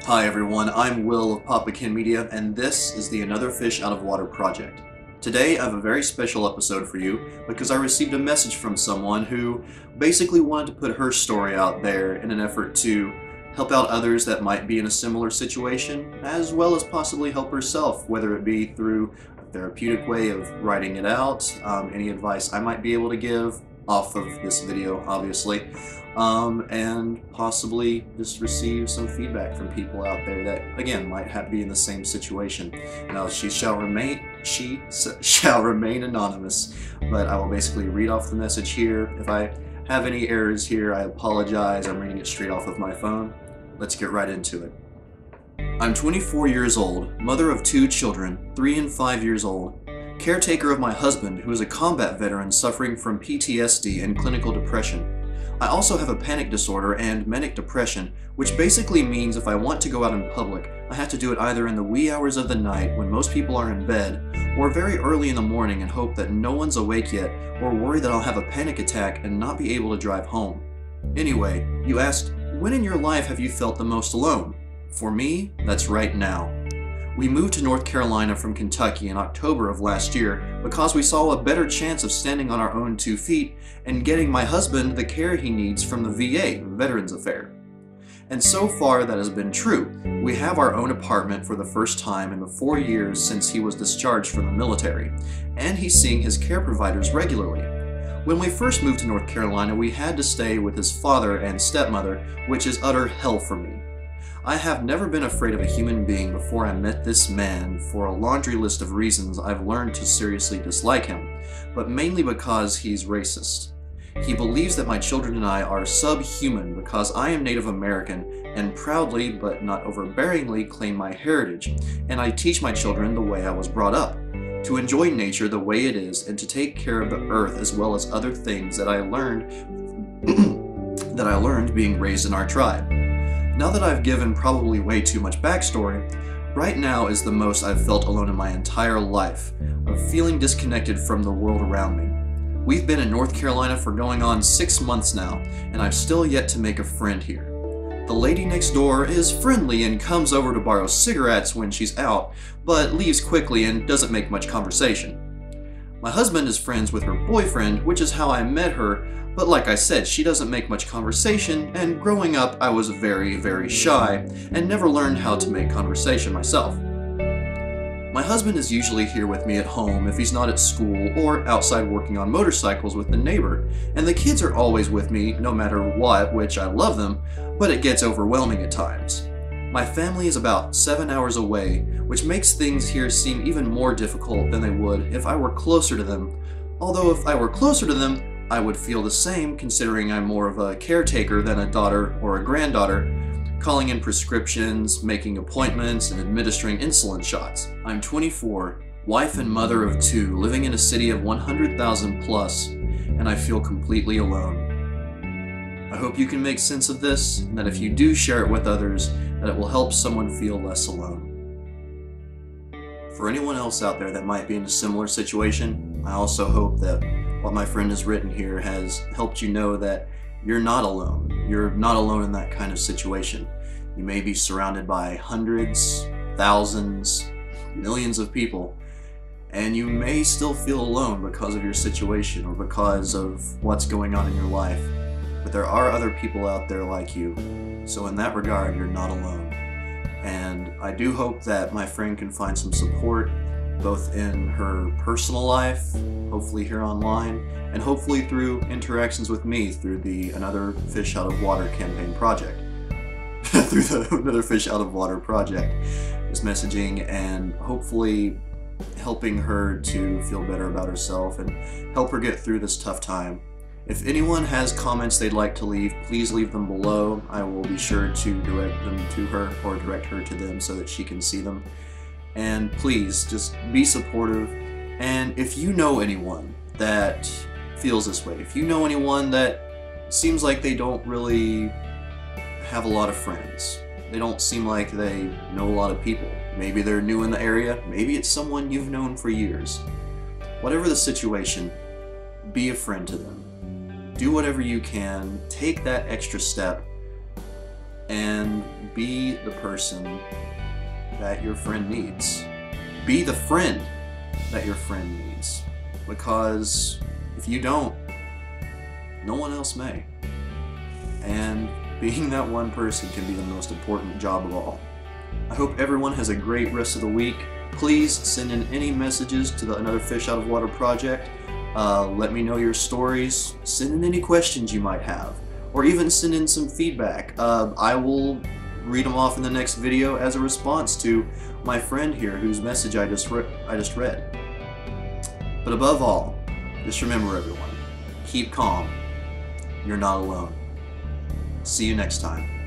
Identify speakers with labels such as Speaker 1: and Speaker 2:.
Speaker 1: Hi everyone, I'm Will of Papa Kenn Media, and this is the Another Fish Out of Water project. Today I have a very special episode for you because I received a message from someone who basically wanted to put her story out there in an effort to help out others that might be in a similar situation, as well as possibly help herself, whether it be through a therapeutic way of writing it out, any advice I might be able to give off of this video, obviously, and possibly just receive some feedback from people out there that, again, might be in the same situation. Now, she shall remain anonymous, but I will basically read off the message here. If I have any errors here, I apologize. I'm reading it straight off of my phone. Let's get right into it. I'm 24 years old, mother of 2 children, 3 and 5 years old, caretaker of my husband, who is a combat veteran suffering from PTSD and clinical depression. I also have a panic disorder and manic depression, which basically means if I want to go out in public, I have to do it either in the wee hours of the night when most people are in bed, or very early in the morning and hope that no one's awake yet, or worry that I'll have a panic attack and not be able to drive home. Anyway, you asked, when in your life have you felt the most alone? For me, that's right now. We moved to North Carolina from Kentucky in October of last year because we saw a better chance of standing on our own 2 feet and getting my husband the care he needs from the VA, Veterans Affairs. And so far that has been true. We have our own apartment for the first time in the 4 years since he was discharged from the military, and he's seeing his care providers regularly. When we first moved to North Carolina, we had to stay with his father and stepmother, which is utter hell for me. I have never been afraid of a human being before I met this man for a laundry list of reasons I've learned to seriously dislike him, but mainly because he's racist. He believes that my children and I are subhuman because I am Native American and proudly, but not overbearingly, claim my heritage, and I teach my children the way I was brought up, to enjoy nature the way it is and to take care of the earth as well as other things that I learned being raised in our tribe. Now that I've given probably way too much backstory, right now is the most I've felt alone in my entire life, of feeling disconnected from the world around me. We've been in North Carolina for going on 6 months now, and I've still yet to make a friend here. The lady next door is friendly and comes over to borrow cigarettes when she's out, but leaves quickly and doesn't make much conversation. My husband is friends with her boyfriend, which is how I met her, but like I said, she doesn't make much conversation, and growing up I was very, very shy and never learned how to make conversation myself. My husband is usually here with me at home if he's not at school or outside working on motorcycles with the neighbor, and the kids are always with me no matter what, which I love them, but it gets overwhelming at times. My family is about 7 hours away, which makes things here seem even more difficult than they would if I were closer to them, although if I were closer to them, I would feel the same considering I'm more of a caretaker than a daughter or a granddaughter, calling in prescriptions, making appointments, and administering insulin shots. I'm 24, wife and mother of 2, living in a city of 100,000 plus, and I feel completely alone. I hope you can make sense of this, and that if you do share it with others, that it will help someone feel less alone. For anyone else out there that might be in a similar situation, I also hope that what my friend has written here has helped you know that you're not alone. You're not alone in that kind of situation. You may be surrounded by hundreds, thousands, millions of people, and you may still feel alone because of your situation or because of what's going on in your life. But there are other people out there like you, so in that regard, you're not alone. And I do hope that my friend can find some support, both in her personal life, hopefully here online, and hopefully through interactions with me through the Another Fish Out of Water campaign project. Through the Another Fish Out of Water project. Just messaging and hopefully helping her to feel better about herself and help her get through this tough time. If anyone has comments they'd like to leave, please leave them below. I will be sure to direct them to her or direct her to them so that she can see them. And please, just be supportive. And if you know anyone that feels this way, if you know anyone that seems like they don't really have a lot of friends, they don't seem like they know a lot of people, maybe they're new in the area, maybe it's someone you've known for years. Whatever the situation, be a friend to them. Do whatever you can, take that extra step, and be the person that your friend needs. Be the friend that your friend needs, because if you don't, no one else may. And being that one person can be the most important job of all. I hope everyone has a great rest of the week. Please send in any messages to the Another Fish Out of Water project. Let me know your stories. Send in any questions you might have, or even send in some feedback. I will read them off in the next video as a response to my friend here whose message I just read. But above all, just remember, everyone, keep calm. You're not alone. See you next time.